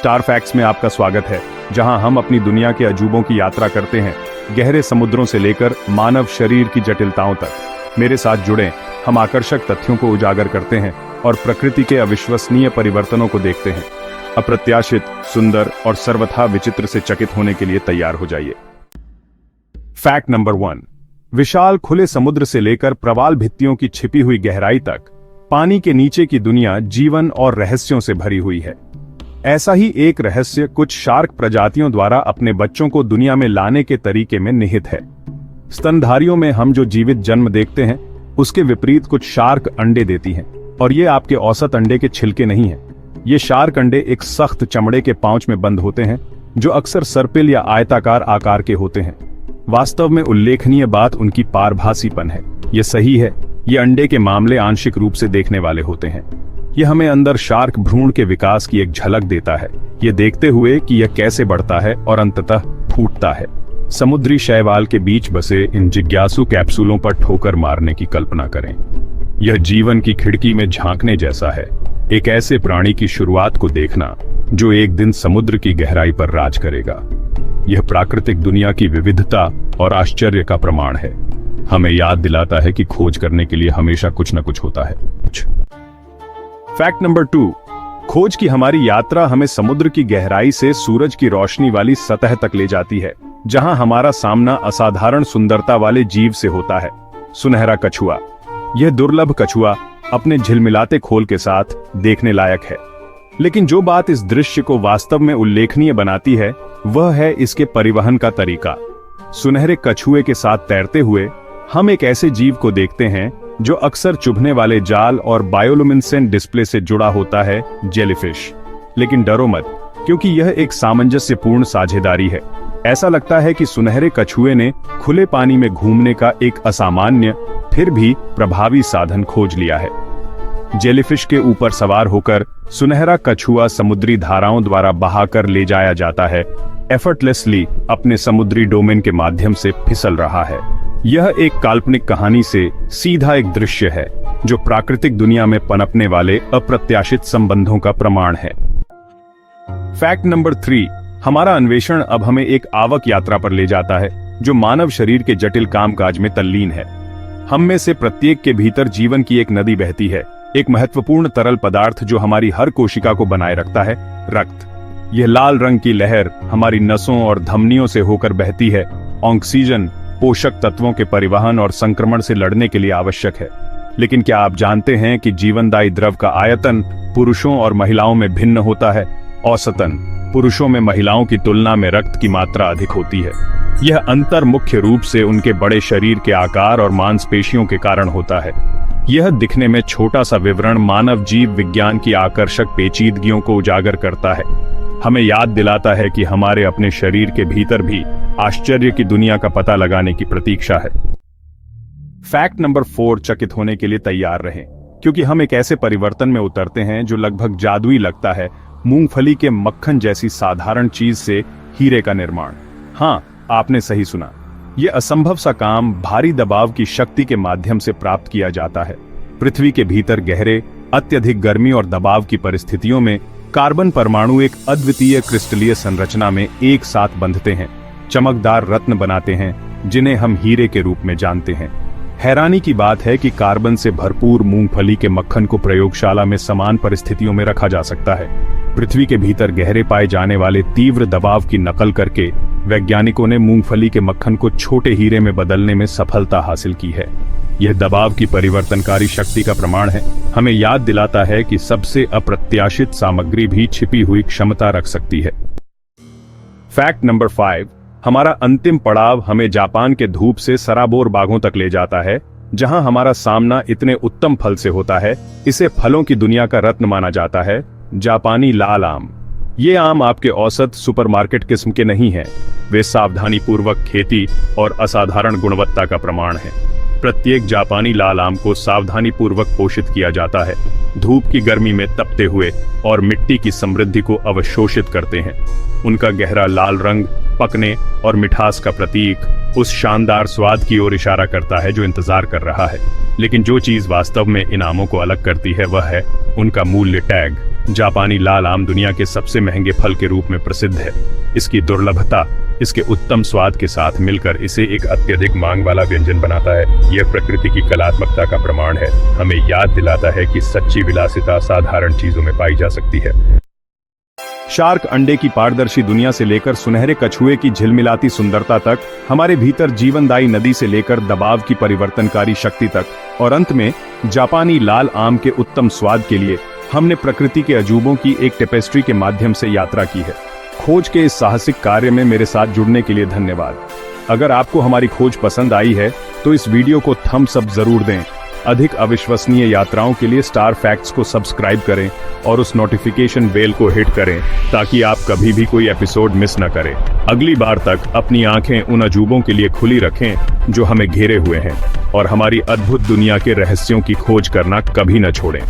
Star facts में आपका स्वागत है, जहां हम अपनी दुनिया के अजूबों की यात्रा करते हैं, गहरे समुद्रों से लेकर मानव शरीर की जटिलताओं तक। मेरे साथ जुड़ें, हम आकर्षक तथ्यों को उजागर करते हैं और प्रकृति के अविश्वसनीय परिवर्तनों को देखते हैं। अप्रत्याशित, सुंदर और सर्वथा विचित्र से चकित होने के लिए तैयार हो जाइए। Fact number 1। विशाल खुले समुद्र से लेकर प्रवाल भित्तियों की छिपी हुई गहराई तक पानी के नीचे की दुनिया जीवन और रहस्यों से भरी हुई है। ऐसा ही एक रहस्य कुछ शार्क प्रजातियों द्वारा अपने बच्चों को दुनिया में लाने के तरीके में निहित है। स्तनधारियों में हम जो जीवित जन्म देखते हैं, उसके विपरीत कुछ शार्क अंडे देती हैं, और ये आपके औसत अंडे के छिलके नहीं हैं। ये शार्क अंडे एक सख्त चमड़े के पाउच में बंद होते हैं, जो अक्सर सर्पिल या आयताकार आकार के होते हैं। वास्तव में उल्लेखनीय बात उनकी पारभासीपन है। ये सही है, ये अंडे के मामले आंशिक रूप से देखने वाले होते हैं। यह हमें अंदर शार्क भ्रूण के विकास की एक झलक देता है, ये देखते हुए कि यह कैसे बढ़ता है और अंततः फूटता है। समुद्री शैवाल के बीच बसे इन जिज्ञासु कैप्सूलों पर ठोकर मारने की कल्पना करें। यह जीवन की खिड़की में झांकने जैसा है, एक ऐसे प्राणी की शुरुआत को देखना जो एक दिन समुद्र की गहराई पर राज करेगा। यह प्राकृतिक दुनिया की विविधता और आश्चर्य का प्रमाण है। हमें याद दिलाता है कि खोज करने के लिए हमेशा कुछ न कुछ होता है। Fact number 2। खोज की हमारी यात्रा हमें समुद्र की गहराई से सूरज की रोशनी वाली सतह तक ले जाती है, जहां हमारा सामना असाधारण सुंदरता वाले जीव से होता है, सुनहरा कछुआ। यह दुर्लभ कछुआ अपने झिलमिलाते खोल के साथ देखने लायक है, लेकिन जो बात इस दृश्य को वास्तव में उल्लेखनीय बनाती है, वह है इसके परिवहन का तरीका। सुनहरे कछुए के साथ तैरते हुए हम एक ऐसे जीव को देखते हैं जो अक्सर चुभने वाले जाल और बायोलुमिनेसेंट डिस्प्ले से जुड़ा होता है, जेलीफिश। लेकिन डरो मत, क्योंकि यह एक सामंजस्यपूर्ण साझेदारी है। ऐसा लगता है कि सुनहरे कछुए ने खुले पानी में घूमने का एक असामान्य फिर भी प्रभावी साधन खोज लिया है। जेलीफिश के ऊपर सवार होकर सुनहरा कछुआ समुद्री धाराओं द्वारा बहाकर ले जाया जाता है, एफर्टलेसली अपने समुद्री डोमेन के माध्यम से फिसल रहा है। यह एक काल्पनिक कहानी से सीधा एक दृश्य है, जो प्राकृतिक दुनिया में पनपने वाले अप्रत्याशित संबंधों का प्रमाण है। Fact number 3। हमारा अन्वेषण अब हमें एक आवक यात्रा पर ले जाता है, जो मानव शरीर के जटिल कामकाज में तल्लीन है। हम में से प्रत्येक के भीतर जीवन की एक नदी बहती है, एक महत्वपूर्ण तरल पदार्थ जो हमारी हर कोशिका को बनाए रखता है, रक्त। यह लाल रंग की लहर हमारी नसों और धमनियों से होकर बहती है। ऑक्सीजन पोषक तत्वों के परिवहन और संक्रमण से लड़ने के लिए आवश्यक है। लेकिन क्या आप जानते हैं कि जीवनदायी द्रव का आयतन पुरुषों और महिलाओं में भिन्न होता है? औसतन पुरुषों में महिलाओं की तुलना में रक्त की मात्रा अधिक होती है। यह अंतर मुख्य रूप से उनके बड़े शरीर के आकार और मांसपेशियों के कारण होता है। यह दिखने में छोटा सा विवरण मानव जीव विज्ञान की आकर्षक पेचीदगियों को उजागर करता है, हमें याद दिलाता है कि हमारे अपने शरीर के भीतर भी आश्चर्य की दुनिया का पता लगाने की प्रतीक्षा है। Fact number 4। चकित होने के लिए तैयार रहें, क्योंकि हम एक ऐसे परिवर्तन में उतरते हैं जो लगभग जादुई लगता है। मूंगफली के मक्खन जैसी साधारण चीज से हीरे का निर्माण। हाँ, आपने सही सुना। यह असंभव सा काम भारी दबाव की शक्ति के माध्यम से प्राप्त किया जाता है। पृथ्वी के भीतर गहरे, अत्यधिक गर्मी और दबाव की परिस्थितियों में कार्बन परमाणु एक अद्वितीय क्रिस्टलीय संरचना में एक साथ बंधते हैं, चमकदार रत्न बनाते हैं, जिन्हें हम हीरे के रूप में जानते हैं। हैरानी की बात है कि कार्बन से भरपूर मूंगफली के मक्खन को प्रयोगशाला में समान परिस्थितियों में रखा जा सकता है। पृथ्वी के भीतर गहरे पाए जाने वाले तीव्र दबाव की नकल करके वैज्ञानिकों ने मूंगफली के मक्खन को छोटे हीरे में बदलने में सफलता हासिल की है। यह दबाव की परिवर्तनकारी शक्ति का प्रमाण है, हमें याद दिलाता है कि सबसे अप्रत्याशित सामग्री भी छिपी हुई क्षमता रख सकती है। Fact number 5। हमारा अंतिम पड़ाव हमें जापान के धूप से सराबोर बागों तक ले जाता है, जहां हमारा सामना इतने उत्तम फल से होता है, इसे फलों की दुनिया का रत्न माना जाता है, जापानी लाल आम। ये आम आपके औसत सुपरमार्केट किस्म के नहीं हैं, वे सावधानीपूर्वक खेती और असाधारण गुणवत्ता का प्रमाण हैं। प्रत्येक जापानी लाल आम को सावधानीपूर्वक पोषित किया जाता है, धूप की गर्मी में तपते हुए और मिट्टी की समृद्धि को अवशोषित करते हैं। उनका गहरा लाल रंग पकने और मिठास का प्रतीक उस शानदार स्वाद की ओर इशारा करता है जो इंतजार कर रहा है। लेकिन जो चीज वास्तव में इन आमों को अलग करती है, वह है उनका मूल्य टैग। जापानी लाल आम दुनिया के सबसे महंगे फल के रूप में प्रसिद्ध है। इसकी दुर्लभता इसके उत्तम स्वाद के साथ मिलकर इसे एक अत्यधिक मांग वाला व्यंजन बनाता है। यह प्रकृति की कलात्मकता का प्रमाण है, हमें याद दिलाता है कि सच्ची विलासिता साधारण चीजों में पाई जा सकती है। शार्क अंडे की पारदर्शी दुनिया से लेकर सुनहरे कछुए की झिलमिलाती सुंदरता तक, हमारे भीतर जीवनदायी नदी से लेकर दबाव की परिवर्तनकारी शक्ति तक, और अंत में जापानी लाल आम के उत्तम स्वाद के लिए हमने प्रकृति के अजूबों की एक टेपेस्ट्री के माध्यम से यात्रा की है। खोज के इस साहसिक कार्य में मेरे साथ जुड़ने के लिए धन्यवाद। अगर आपको हमारी खोज पसंद आई है तो इस वीडियो को थम्स अप जरूर दें। अधिक अविश्वसनीय यात्राओं के लिए स्टार फैक्ट्स को सब्सक्राइब करें और उस नोटिफिकेशन बेल को हिट करें ताकि आप कभी भी कोई एपिसोड मिस न करें। अगली बार तक अपनी आंखें उन अजूबों के लिए खुली रखें जो हमें घेरे हुए हैं, और हमारी अद्भुत दुनिया के रहस्यों की खोज करना कभी न छोड़ें।